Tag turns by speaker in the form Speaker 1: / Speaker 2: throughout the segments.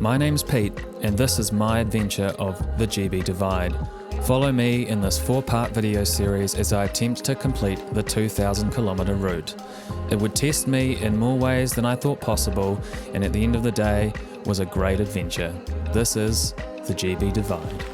Speaker 1: My name's Pete, and this is my adventure of the GB Divide. Follow me in this 4-part video series as I attempt to complete the 2,000 kilometre route. It would test me in more ways than I thought possible, and at the end of the day, was a great adventure. This is the GB Divide.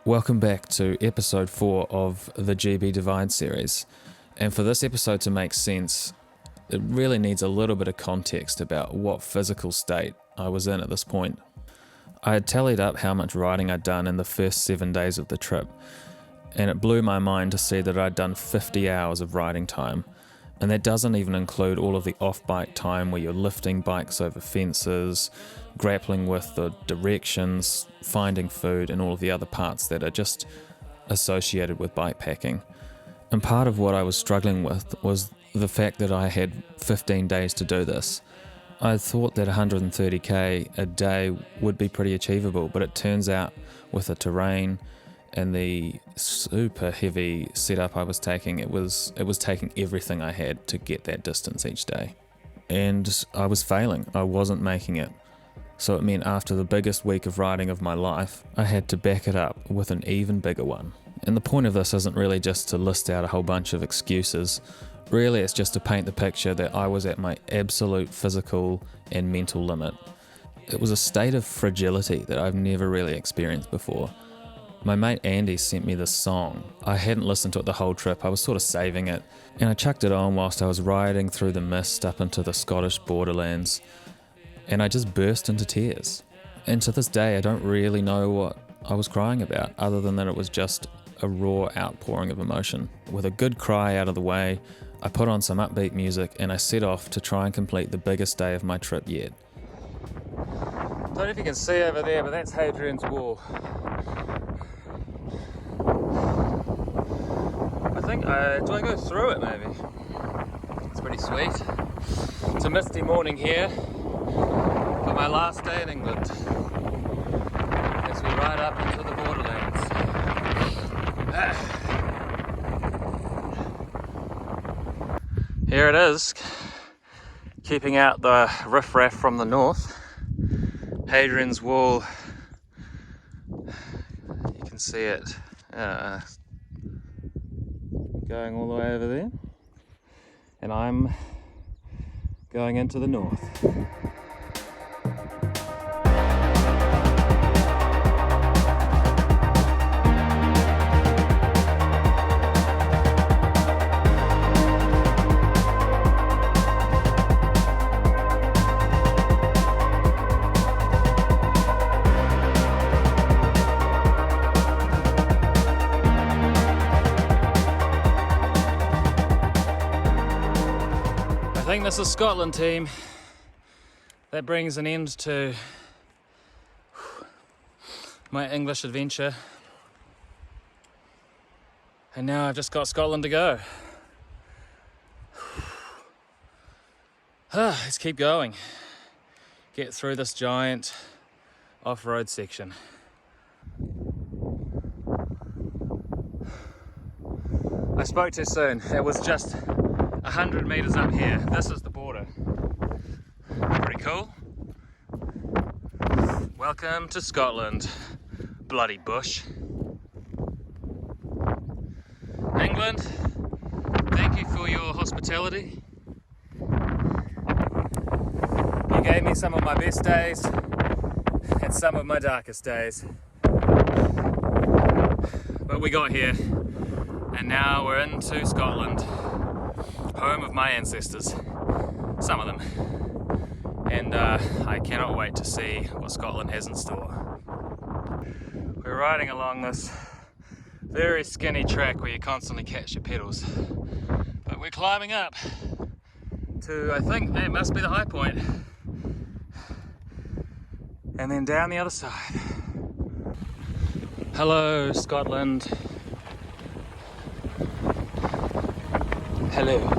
Speaker 1: Welcome back to episode 4 of the GB Divide series. And for this episode to make sense, it really needs a little bit of context about what physical state I was in at this point. I had tallied up how much riding I'd done in the first 7 days of the trip, and it blew my mind to see that I'd done 50 hours of riding time. And that doesn't even include all of the off-bike time where you're lifting bikes over fences, grappling with the directions, finding food, and all of the other parts that are just associated with bikepacking. And part of what I was struggling with was the fact that I had 15 days to do this. I thought that 130k a day would be pretty achievable, but it turns out with the terrain and the super heavy setup I was taking, it was taking everything I had to get that distance each day. And I was failing, I wasn't making it. So it meant after the biggest week of riding of my life, I had to back it up with an even bigger one. And the point of this isn't really just to list out a whole bunch of excuses. Really, it's just to paint the picture that I was at my absolute physical and mental limit. It was a state of fragility that I've never really experienced before. My mate Andy sent me this song. I hadn't listened to it the whole trip, I was sort of saving it, and I chucked it on whilst I was riding through the mist up into the Scottish borderlands, and I just burst into tears. And to this day I don't really know what I was crying about, other than that it was just a raw outpouring of emotion. With a good cry out of the way, I put on some upbeat music and I set off to try and complete the biggest day of my trip yet. Don't know if you can see over there, but that's Hadrians Wall. Do I go through it maybe? It's pretty sweet. It's a misty morning here for my last day in England as we ride up into the borderlands. Here it is, keeping out the riffraff from the north. Hadrians Wall, you can see it going all the way over there, and I'm going into the north. I think this is Scotland, team. That brings an end to my English adventure. And now I've just got Scotland to go. Let's keep going. Get through this giant off-road section. I spoke too soon. It was just 100 metres up here. This is the border. Pretty cool. Welcome to Scotland, bloody bush. England, thank you for your hospitality. You gave me some of my best days and some of my darkest days. But we got here, and now we're into Scotland. Home of my ancestors, some of them, and I cannot wait to see what Scotland has in store. We're riding along this very skinny track where you constantly catch your pedals, but we're climbing up to, I think that must be the high point, and then down the other side. Hello, Scotland. Hello.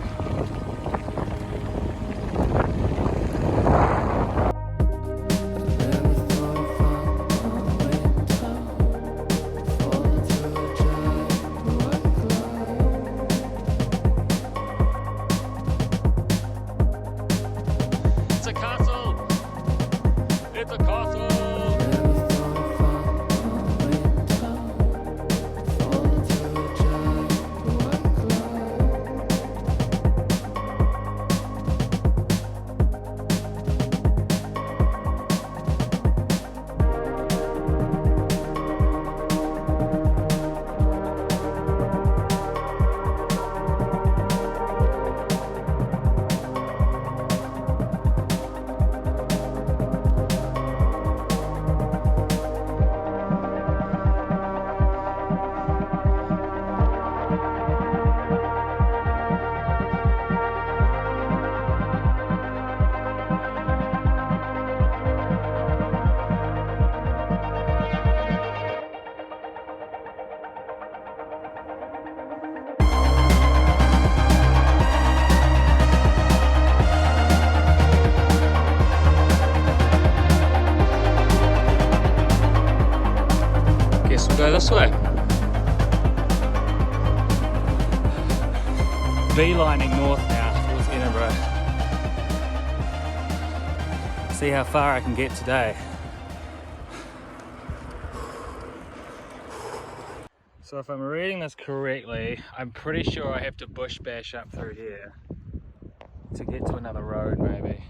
Speaker 2: this way. Beelining north now towards Edinburgh. See how far I can get today. So if I'm reading this correctly, I'm pretty sure I have to bush bash up through here to get to another road maybe.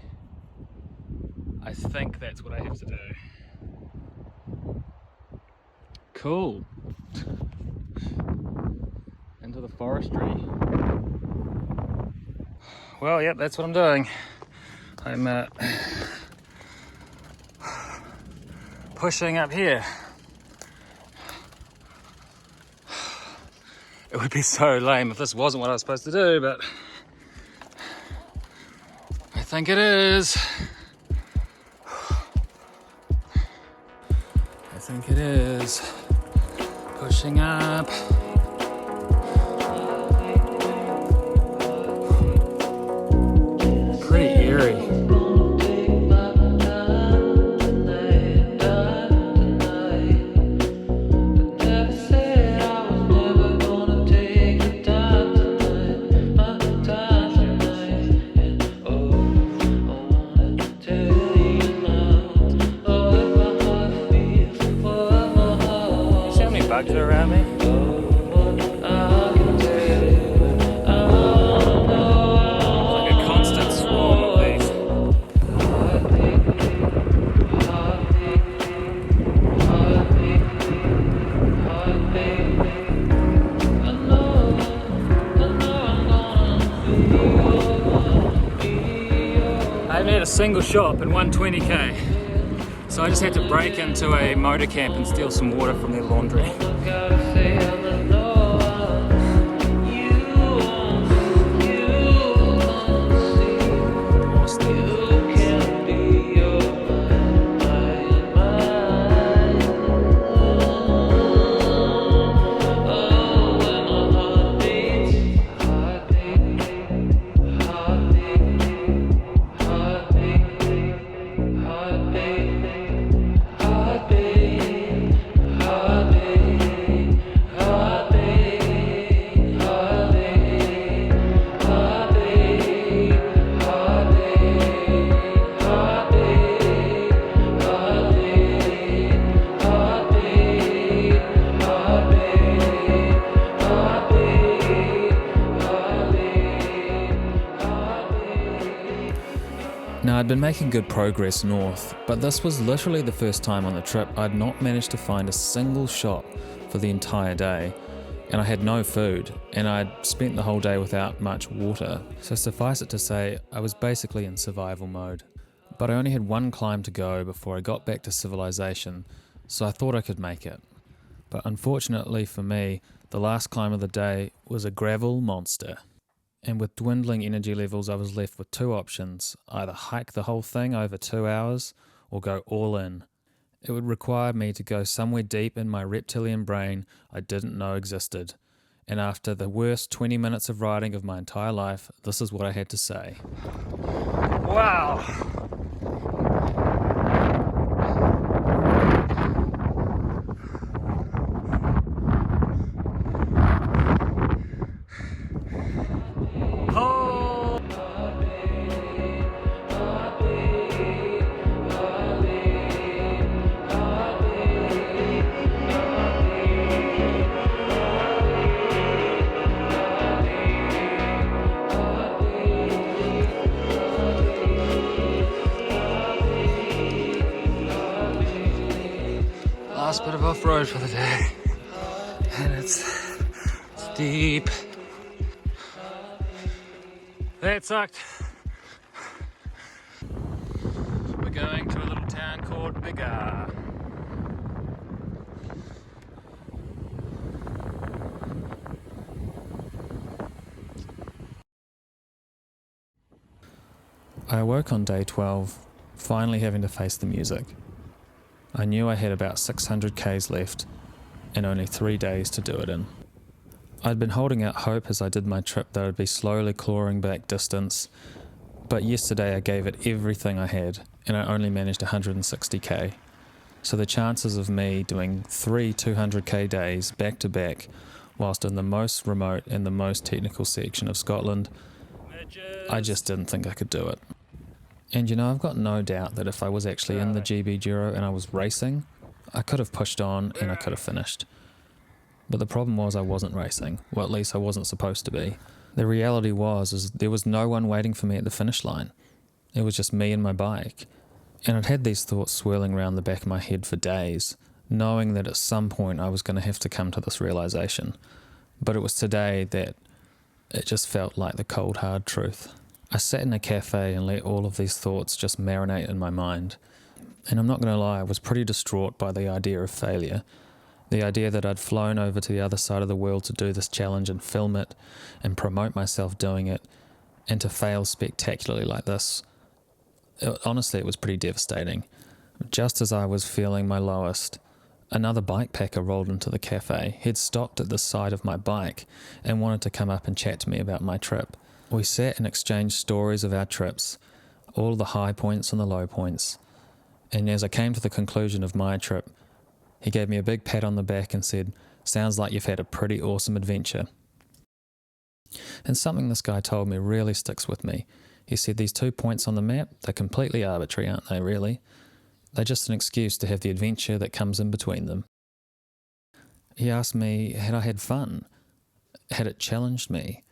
Speaker 2: I think that's what I have to do. Cool. Into the forestry. Well, yep, that's what I'm doing. I'm pushing up here. It would be so lame if this wasn't what I was supposed to do, but I think it is. I think it is. Pushing up. Pretty eerie. Bugs are around me. Like a constant swarm of these. I haven't had a single shop in 120k. So I just had to break into a motor camp and steal some water from their laundry. Now, I'd been making good progress north, but this was literally the first time on the trip I'd not managed to find a single shop for the entire day, and I had no food, and I'd spent the whole day without much water, so suffice it to say, I was basically in survival mode. But I only had one climb to go before I got back to civilization, so I thought I could make it. But unfortunately for me, the last climb of the day was a gravel monster. And with dwindling energy levels, I was left with two options: either hike the whole thing over 2 hours or go all in. It would require me to go somewhere deep in my reptilian brain I didn't know existed. And after the worst 20 minutes of riding of my entire life, this is what I had to say. Wow! Last bit of off-road for the day, and it's deep. That sucked. We're going to a little town called Biggar. I awoke on day 12, finally having to face the music. I knew I had about 600 k's left and only 3 days to do it in. I'd been holding out hope as I did my trip that I'd be slowly clawing back distance, but yesterday I gave it everything I had and I only managed 160k. So the chances of me doing 3 200k days back to back whilst in the most remote and the most technical section of Scotland, I just didn't think I could do it. And I've got no doubt that if I was actually in the GB Giro and I was racing, I could have pushed on and I could have finished. But the problem was I wasn't racing, well at least I wasn't supposed to be. The reality was there was no one waiting for me at the finish line. It was just me and my bike. And I'd had these thoughts swirling around the back of my head for days, knowing that at some point I was going to have to come to this realization. But it was today that it just felt like the cold hard truth. I sat in a cafe and let all of these thoughts just marinate in my mind. And I'm not going to lie, I was pretty distraught by the idea of failure. The idea that I'd flown over to the other side of the world to do this challenge and film it and promote myself doing it, and to fail spectacularly like this. Honestly, it was pretty devastating. Just as I was feeling my lowest, another bike packer rolled into the cafe. He'd stopped at the side of my bike and wanted to come up and chat to me about my trip. We sat and exchanged stories of our trips, all the high points and the low points. And as I came to the conclusion of my trip, he gave me a big pat on the back and said, "Sounds like you've had a pretty awesome adventure." And something this guy told me really sticks with me. He said, these 2 points on the map, they're completely arbitrary, aren't they, really? They're just an excuse to have the adventure that comes in between them. He asked me, had I had fun? Had it challenged me?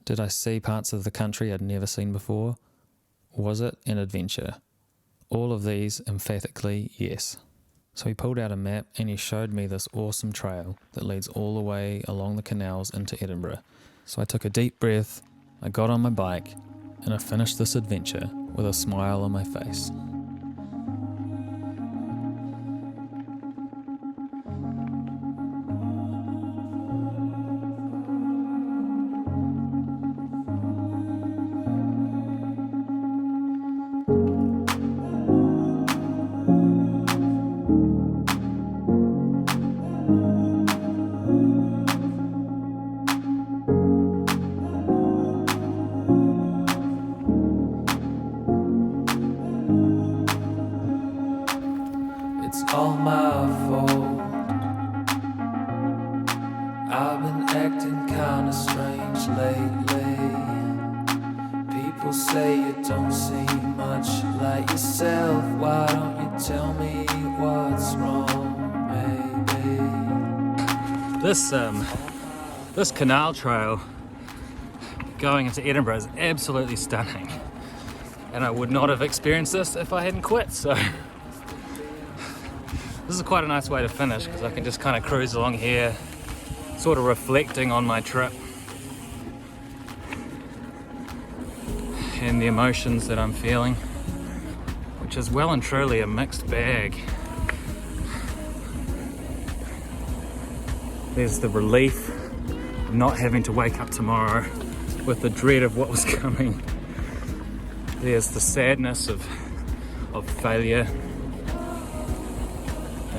Speaker 2: Did I see parts of the country I'd never seen before? Was it an adventure? All of these, emphatically, yes. So he pulled out a map and he showed me this awesome trail that leads all the way along the canals into Edinburgh. So I took a deep breath, I got on my bike, and I finished this adventure with a smile on my face.
Speaker 1: It's all my fault. I've been acting kinda strange lately. People say you don't seem much like yourself. Why don't you tell me what's wrong, baby?
Speaker 3: This canal trail going into Edinburgh is absolutely stunning. And I would not have experienced this if I hadn't quit, so this is quite a nice way to finish because I can just kind of cruise along here, sort of reflecting on my trip and the emotions that I'm feeling, which is well and truly a mixed bag. There's the relief of not having to wake up tomorrow with the dread of what was coming. There's the sadness of failure.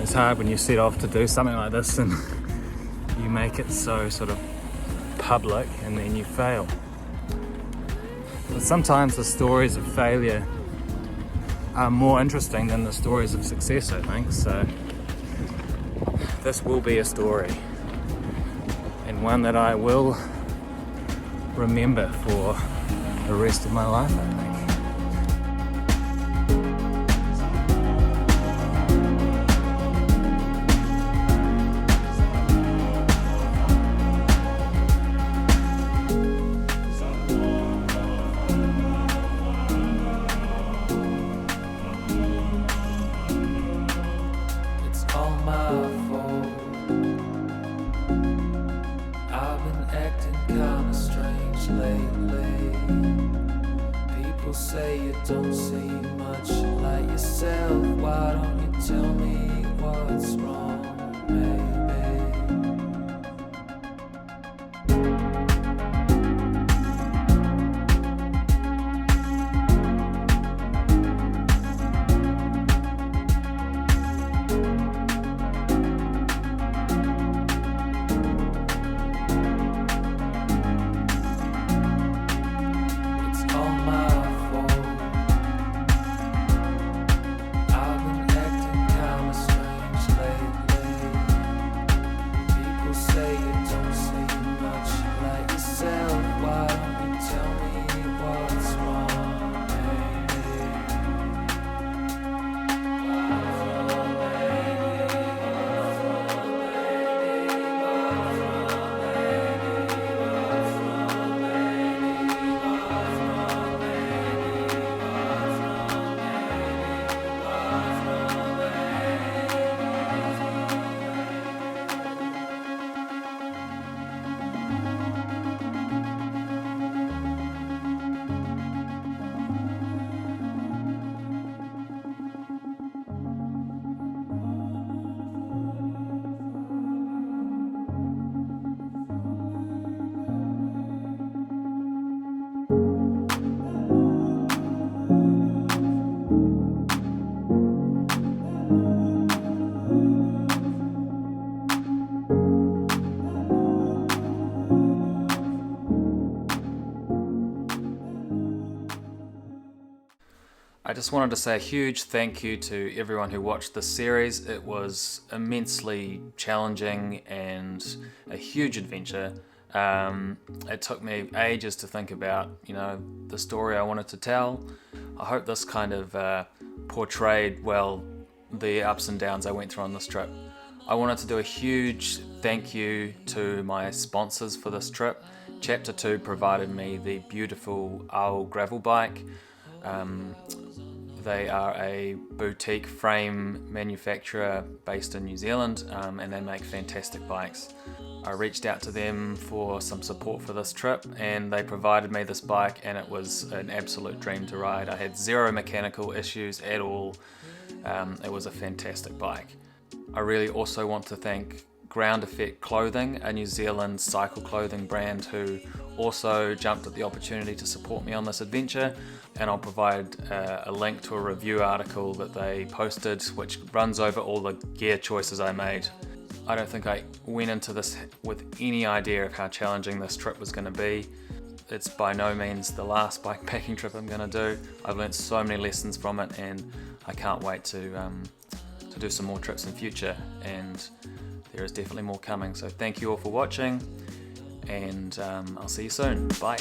Speaker 3: It's hard when you set off to do something like this and you make it so sort of public and then you fail. But sometimes the stories of failure are more interesting than the stories of success, I think. So this will be a story, and one that I will remember for the rest of my life, I think. People say you don't seem much like yourself. Why don't you tell me what's wrong, baby? It's all my fault.
Speaker 1: I just wanted to say a huge thank you to everyone who watched this series. It was immensely challenging and a huge adventure. It took me ages to think about, the story I wanted to tell. I hope this kind of portrayed well the ups and downs I went through on this trip. I wanted to do a huge thank you to my sponsors for this trip. Chapter 2 provided me the beautiful Owl gravel bike. They are a boutique frame manufacturer based in New Zealand, and they make fantastic bikes. I reached out to them for some support for this trip, and they provided me this bike, and it was an absolute dream to ride. I had zero mechanical issues at all. It was a fantastic bike. I really also want to thank Ground Effect Clothing, a New Zealand cycle clothing brand who also jumped at the opportunity to support me on this adventure, and I'll provide a link to a review article that they posted which runs over all the gear choices I made. I don't think I went into this with any idea of how challenging this trip was going to be. It's by no means the last bikepacking trip I'm going to do. I've learned so many lessons from it, and I can't wait to do some more trips in future, and there is definitely more coming. So thank you all for watching, and I'll see you soon. Bye.